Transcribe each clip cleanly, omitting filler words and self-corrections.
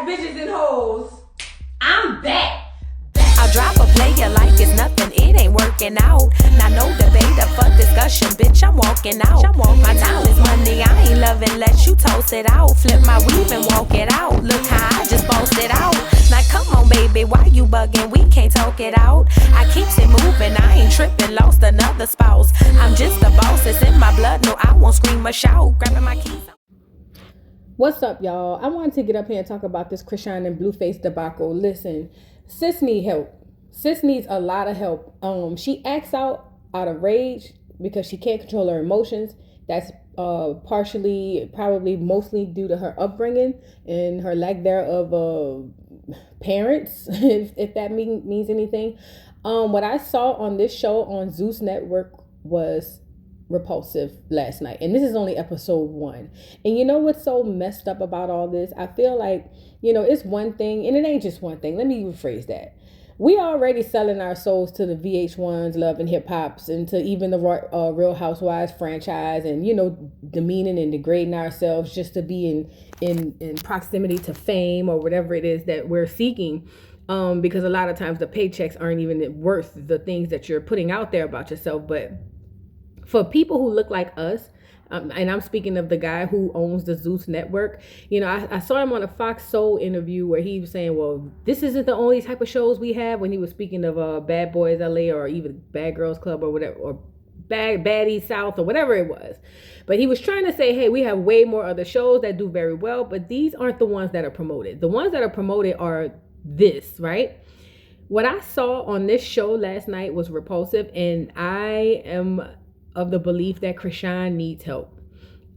bitches and hoes. I'm back. I'll drop a player like it's nothing, it ain't working out. Now no debate up for discussion, bitch, I'm walking out. My time is money, I ain't loving, let you toast it out. Flip my weave and walk it out, look how I just bossed it out. Now come on baby, why you bugging, we can't talk it out. I keeps it moving, I ain't tripping, lost another spouse. I'm just a boss, it's in my blood, no I won't scream or shout. Grabbing my keys. What's up, y'all? I wanted to get up here and talk about this Chrisean and Blueface debacle. Listen, sis need help. Sis needs a lot of help. She acts out of rage because she can't control her emotions. That's partially, probably mostly due to her upbringing and her lack thereof of parents, if that means anything. What I saw on this show on Zeus Network was repulsive last night, and this is only episode 1. And you know what's so messed up about all this? I feel like, it's one thing, and it ain't just one thing. Let me rephrase that. We already selling our souls to the VH1s, Love and Hip Hops, and to even the Real Housewives franchise, and demeaning and degrading ourselves just to be in proximity to fame or whatever it is that we're seeking. Because a lot of times the paychecks aren't even worth the things that you're putting out there about yourself. But for people who look like us, and I'm speaking of the guy who owns the Zeus Network, I saw him on a Fox Soul interview where he was saying, well, this isn't the only type of shows we have, when he was speaking of Bad Boys LA or even Bad Girls Club or whatever, or Baddies South or whatever it was. But he was trying to say, hey, we have way more other shows that do very well, but these aren't the ones that are promoted. The ones that are promoted are this, right? What I saw on this show last night was repulsive, and I am of the belief that Chrisean needs help.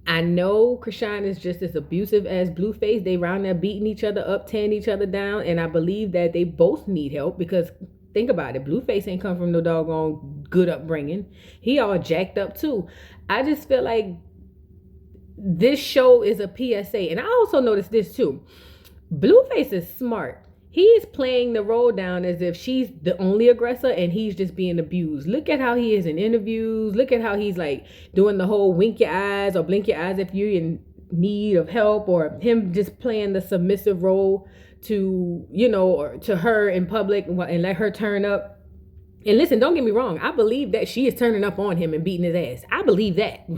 I know Chrisean is just as abusive as Blueface. They round there beating each other up, tearing each other down, and I believe that they both need help, because think about it, Blueface ain't come from no doggone good upbringing. He all jacked up too. I just feel like this show is a PSA. And I also noticed this too. Blueface is smart. He's playing the role down as if she's the only aggressor and he's just being abused. Look at how he is in interviews. Look at how he's like doing the whole wink your eyes or blink your eyes if you're in need of help, or him just playing the submissive role to, or to her in public and let her turn up. And listen, don't get me wrong. I believe that she is turning up on him and beating his ass. I believe that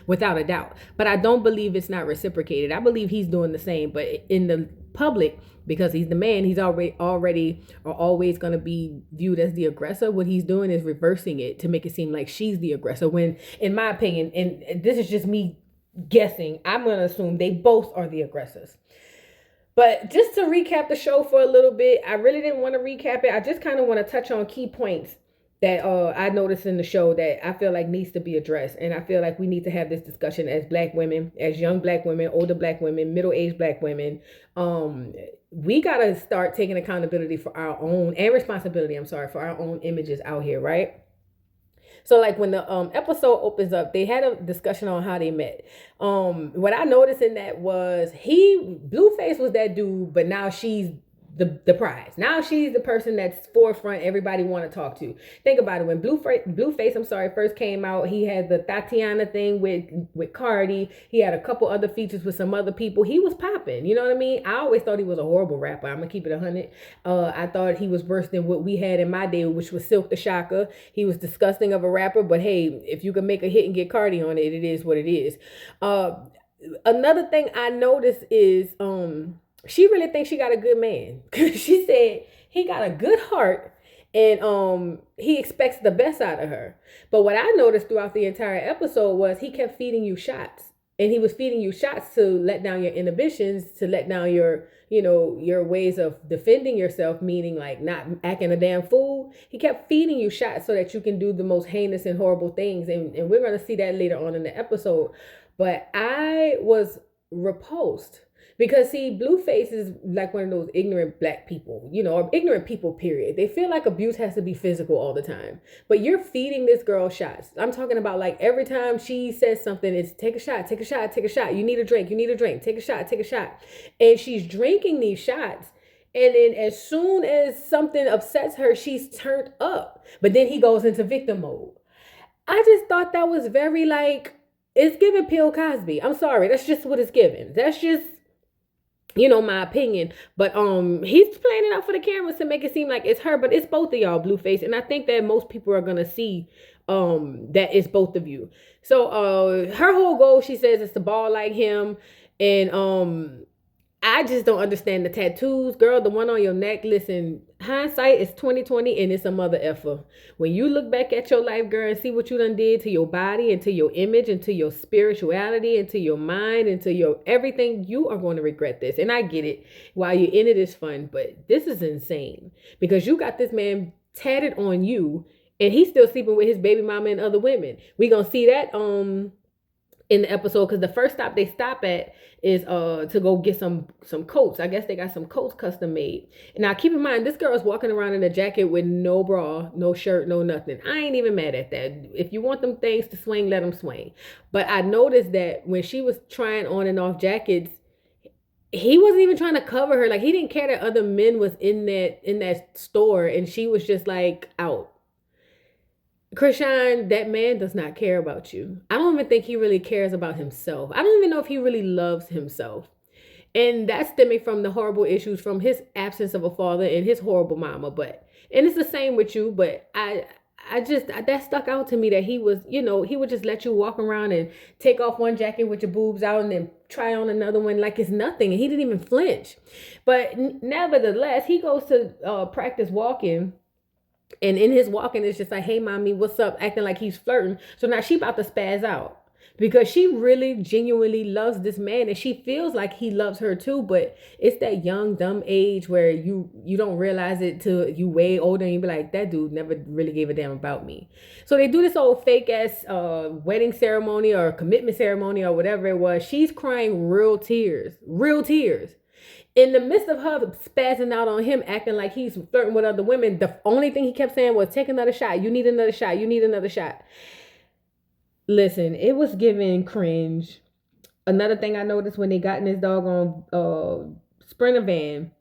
without a doubt. But I don't believe it's not reciprocated. I believe he's doing the same. But in the public, because he's the man, he's already or always going to be viewed as the aggressor. What he's doing is reversing it to make it seem like she's the aggressor. When, in my opinion, and this is just me guessing, I'm going to assume they both are the aggressors. But just to recap the show for a little bit, I really didn't want to recap it. I just kind of want to touch on key points that I noticed in the show that I feel like needs to be addressed. And I feel like we need to have this discussion as Black women, as young Black women, older Black women, middle-aged Black women. We got to start taking accountability for our own, and responsibility, for our own images out here, right? So like when the episode opens up, they had a discussion on how they met. What I noticed in that was Blueface was that dude, but now she's the prize. Now she's the person that's forefront everybody want to talk to. Think about it. When Blueface, first came out, he had the Tatiana thing with Cardi. He had a couple other features with some other people. He was popping. You know what I mean? I always thought he was a horrible rapper. I'm gonna keep it 100. I thought he was worse than what we had in my day, which was Silk the Shocker. He was disgusting of a rapper, but hey, if you can make a hit and get Cardi on it, it is what it is. Another thing I noticed is she really thinks she got a good man. She said he got a good heart and he expects the best out of her. But what I noticed throughout the entire episode was he kept feeding you shots. And he was feeding you shots to let down your inhibitions, to let down your ways of defending yourself, meaning like not acting a damn fool. He kept feeding you shots so that you can do the most heinous and horrible things. And we're going to see that later on in the episode. But I was repulsed. Because see, Blueface is like one of those ignorant Black people, or ignorant people, period. They feel like abuse has to be physical all the time. But you're feeding this girl shots. I'm talking about like every time she says something, it's take a shot, take a shot, take a shot. You need a drink, take a shot, take a shot. And she's drinking these shots. And then as soon as something upsets her, she's turned up. But then he goes into victim mode. I just thought that was very it's giving Bill Cosby. I'm sorry. That's just what it's giving. That's just you know, my opinion. But he's playing it out for the cameras to make it seem like it's her, but it's both of y'all, Blueface. And I think that most people are gonna see that it's both of you. So her whole goal, she says, is to ball like him. And I just don't understand the tattoos, girl. The one on your neck. Listen, hindsight is 2020, and it's a mother effer. When you look back at your life, girl, and see what you done did to your body, and to your image, and to your spirituality, and to your mind, and to your everything, you are going to regret this. And I get it. While you're in it, it's fun, but this is insane because you got this man tatted on you, and he's still sleeping with his baby mama and other women. We gonna see that in the episode, because the first stop they stop at is to go get some coats. I guess they got some coats custom made. And now keep in mind, this girl is walking around in a jacket with no bra, no shirt, no nothing. I ain't even mad at that. If you want them things to swing, let them swing. But I noticed that when she was trying on and off jackets, he wasn't even trying to cover her. Like, he didn't care that other men was in that store, and she was just like out. Chrisean, that man does not care about you. I don't even think he really cares about himself. I don't even know if he really loves himself. And that's stemming from the horrible issues from his absence of a father and his horrible mama. And it's the same with you, but that stuck out to me that he was, you know, he would just let you walk around and take off one jacket with your boobs out and then try on another one like it's nothing. And he didn't even flinch. But nevertheless, he goes to practice walking. And in his walking, it's just like, hey, mommy, what's up? Acting like he's flirting. So now she about to spaz out because she really genuinely loves this man, and she feels like he loves her too. But it's that young, dumb age where you don't realize it till you way older, and you be like, that dude never really gave a damn about me. So they do this old fake ass wedding ceremony or commitment ceremony or whatever it was. She's crying real tears. In the midst of her spazzing out on him, acting like he's flirting with other women, the only thing he kept saying was, take another shot. You need another shot. You need another shot. Listen, it was giving cringe. Another thing I noticed when they got in this doggone Sprinter van,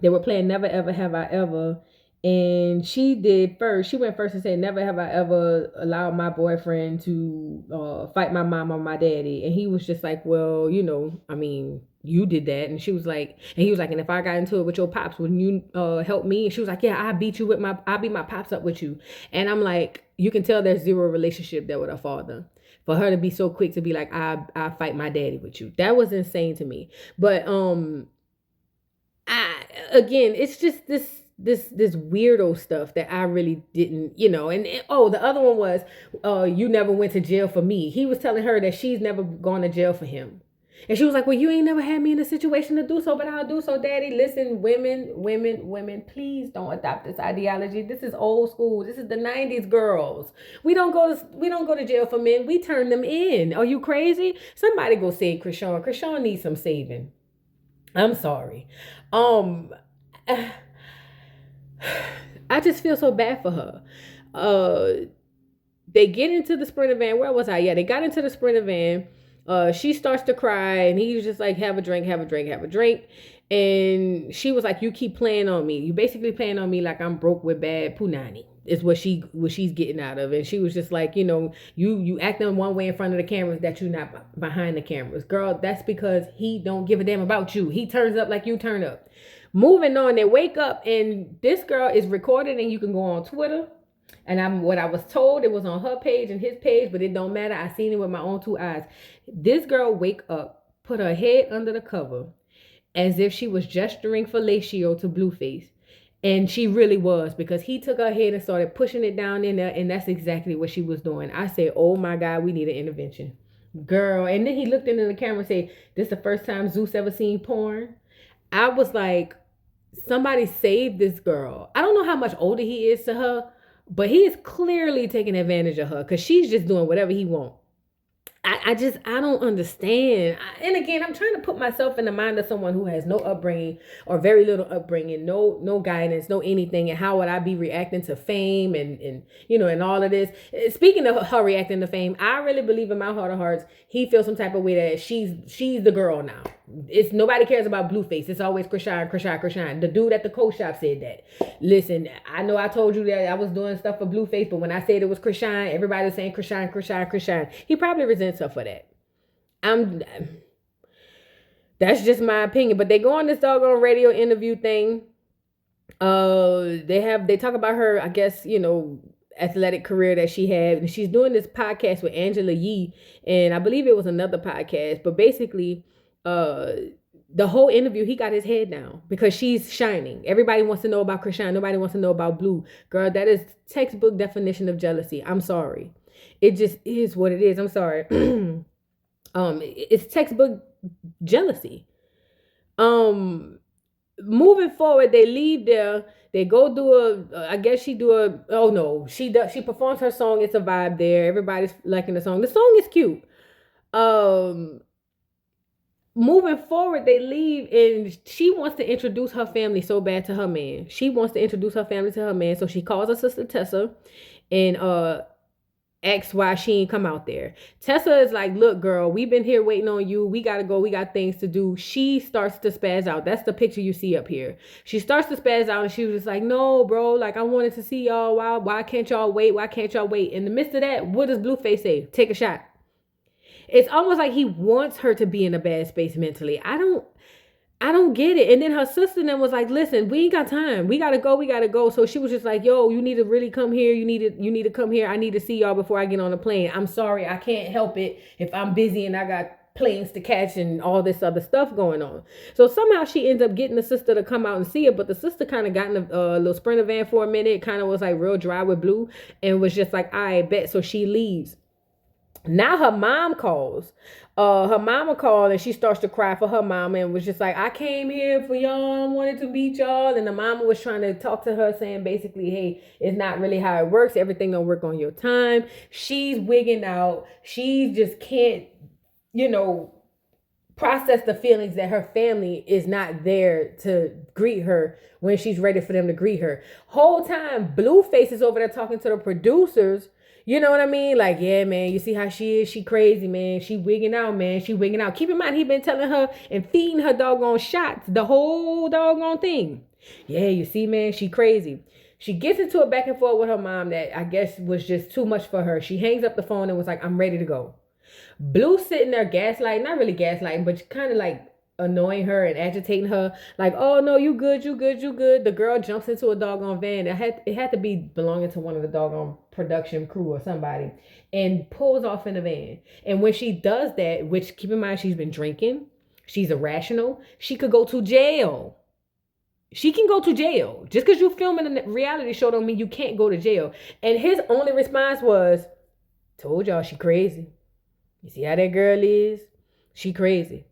they were playing Never Ever Have I Ever. And she went first and said, never have I ever allowed my boyfriend to fight my mom or my daddy. And he was just like, well, you know, I mean, you did that. And he was like, and if I got into it with your pops, wouldn't you help me? And she was like, yeah, I beat my pops up with you. And I'm like, you can tell there's zero relationship there with her father. For her to be so quick to be like, I fight my daddy with you. That was insane to me. But again, it's just this weirdo stuff that I really didn't, you know. And the other one was, you never went to jail for me. He was telling her that she's never gone to jail for him. And she was like, well, you ain't never had me in a situation to do so, but I'll do so, daddy. Listen, women, please don't adopt this ideology. This is old school. This is the 90s girls. We don't go to jail for men. We turn them in. Are you crazy? Somebody go save Chrisean. Chrisean needs some saving. I'm sorry. I just feel so bad for her. They get into the Sprinter van. Where was I? Yeah, they got into the Sprinter van. She starts to cry, and he's just like, have a drink. And she was like, you keep playing on me. You basically playing on me like I'm broke with bad punani, is what she's getting out of it. And she was just like, you know, you acting one way in front of the cameras that you're not behind the cameras. Girl, that's because he don't give a damn about you. He turns up like you turn up. Moving on, they wake up, and this girl is recorded, and you can go on Twitter. And what I was told, it was on her page and his page, but it don't matter. I seen it with my own two eyes. This girl wake up, put her head under the cover, as if she was gesturing fellatio to Blueface. And she really was, because he took her head and started pushing it down in there, and that's exactly what she was doing. I said, oh my God, we need an intervention. Girl. And then he looked into the camera and said, this is the first time Zeus ever seen porn. I was like, somebody save this girl. I don't know how much older he is to her, but he is clearly taking advantage of her because she's just doing whatever he wants. I don't understand. And again, I'm trying to put myself in the mind of someone who has no upbringing or very little upbringing, no guidance, no anything. And how would I be reacting to fame and you know, and all of this? Speaking of her reacting to fame, I really believe in my heart of hearts, he feels some type of way that she's the girl now. It's nobody cares about Blueface. It's always Chrisean. The dude at the coat shop said that. Listen, I know I told you that I was doing stuff for Blueface, but when I said it was Chrisean, everybody was saying Chrisean. He probably resents her for that. That's just my opinion. But they go on this doggone radio interview thing. They talk about her, I guess, athletic career that she had, and she's doing this podcast with Angela Yee, and I believe it was another podcast. But basically, the whole interview, he got his head down because she's shining. Everybody wants to know about Chrisean. Nobody wants to know about Blue. Girl, that is textbook definition of jealousy. I'm sorry. It just is what it is. I'm sorry. It's textbook jealousy. Moving forward, they leave there. They go do I guess she do a, oh no, she performs her song. It's a vibe there. Everybody's liking the song. The song is cute. Moving forward, they leave and she wants to introduce her family so bad to her man. She wants to introduce her family to her man. So she calls her sister Tessa and asks why she ain't come out there. Tessa is like, look, girl, we've been here waiting on you. We gotta go. We got things to do. She starts to spaz out. That's the picture you see up here. She starts to spaz out and she was just like, no, bro, like I wanted to see y'all. Why can't y'all wait? Why can't y'all wait? In the midst of that, what does Blueface say? Take a shot. It's almost like he wants her to be in a bad space mentally. I don't get it. And then her sister then was like, listen, we ain't got time. We gotta go. So she was just like, yo, you need to really come here. You need to come here. I need to see y'all before I get on the plane. I'm sorry, I can't help it if I'm busy and I got planes to catch and all this other stuff going on. So somehow she ends up getting the sister to come out and see her, but the sister kind of got in a little Sprinter van for a minute, kind of was like real dry with Blue and was just like, I bet. So she leaves. Now her mom calls. Her mama called and she starts to cry for her mama and was just like, I came here for y'all, I wanted to meet y'all. And the mama was trying to talk to her saying basically, hey, it's not really how it works. Everything don't work on your time. She's wigging out. She just can't, process the feelings that her family is not there to greet her when she's ready for them to greet her. Whole time, Blueface is over there talking to the producers. You know what I mean? Like, yeah, man, you see how she is? She crazy, man. She wigging out, man. She wigging out. Keep in mind, he been telling her and feeding her doggone shots, the whole doggone thing. Yeah, you see, man, she crazy. She gets into a back and forth with her mom that I guess was just too much for her. She hangs up the phone and was like, I'm ready to go. Blue sitting there gaslighting, not really gaslighting, but kind of like annoying her and agitating her, like, oh no, you good. The girl jumps into a doggone van. It had to be belonging to one of the doggone production crew or somebody, and pulls off in the van. And when she does that, which keep in mind she's been drinking, she's irrational, she could go to jail. She can go to jail. Just because you're filming a reality show don't mean you can't go to jail. And his only response was, told y'all she crazy. You see how that girl is? She crazy.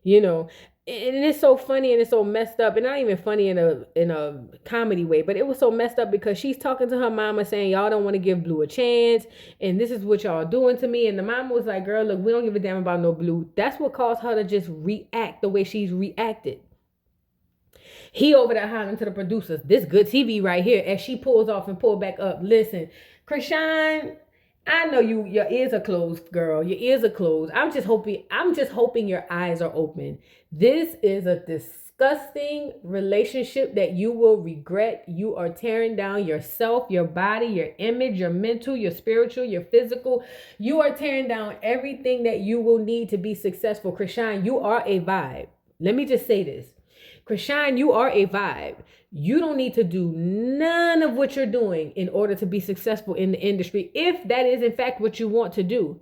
And it's so funny and it's so messed up, and not even funny in a comedy way, but it was so messed up because she's talking to her mama saying, y'all don't want to give Blue a chance, and this is what y'all doing to me. And the mama was like, girl, look, we don't give a damn about no Blue. That's what caused her to just react the way she's reacted. He over there hollering to the producers, this good TV right here, as she pulls off and pull back up. Listen, Chrisean, I know your ears are closed, girl. Your ears are closed. I'm just hoping your eyes are open. This is a disgusting relationship that you will regret. You are tearing down yourself, your body, your image, your mental, your spiritual, your physical. You are tearing down everything that you will need to be successful. Chrisean, you are a vibe. Let me just say this. Chrisean, you are a vibe. You don't need to do none of what you're doing in order to be successful in the industry. If that is in fact what you want to do,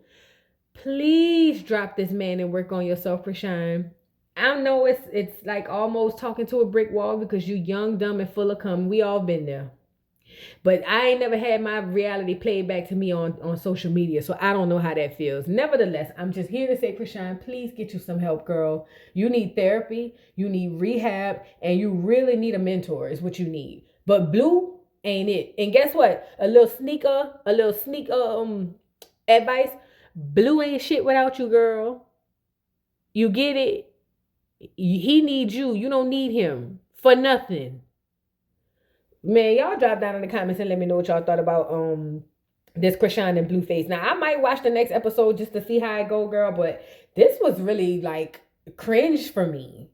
please drop this man and work on yourself, Chrisean. I know it's like almost talking to a brick wall because you young, dumb, and full of cum. We all been there. But I ain't never had my reality played back to me on social media, so I don't know how that feels. Nevertheless, I'm just here to say, Chrisean, please get you some help, girl. You need therapy, you need rehab, and you really need a mentor is what you need. But Blue ain't it. And guess what? A little sneaker advice. Blue ain't shit without you, girl. You get it? He needs you. You don't need him for nothing. Man, y'all drop down in the comments and let me know what y'all thought about this Chrisean and Blueface. Now, I might watch the next episode just to see how it go, girl, but this was really like cringe for me.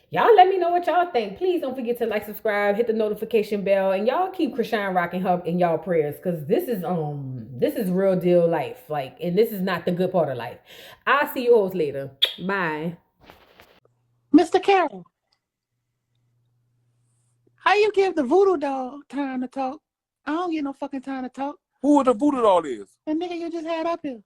Y'all let me know what y'all think. Please don't forget to like, subscribe, hit the notification bell, and y'all keep Chrisean rocking her in y'all prayers, because this is real deal life. Like, and this is not the good part of life. I'll see you hoes later. Bye. Mr. Carroll, how you give the voodoo doll time to talk? I don't get no fucking time to talk. Who the voodoo doll is? The nigga you just had up here.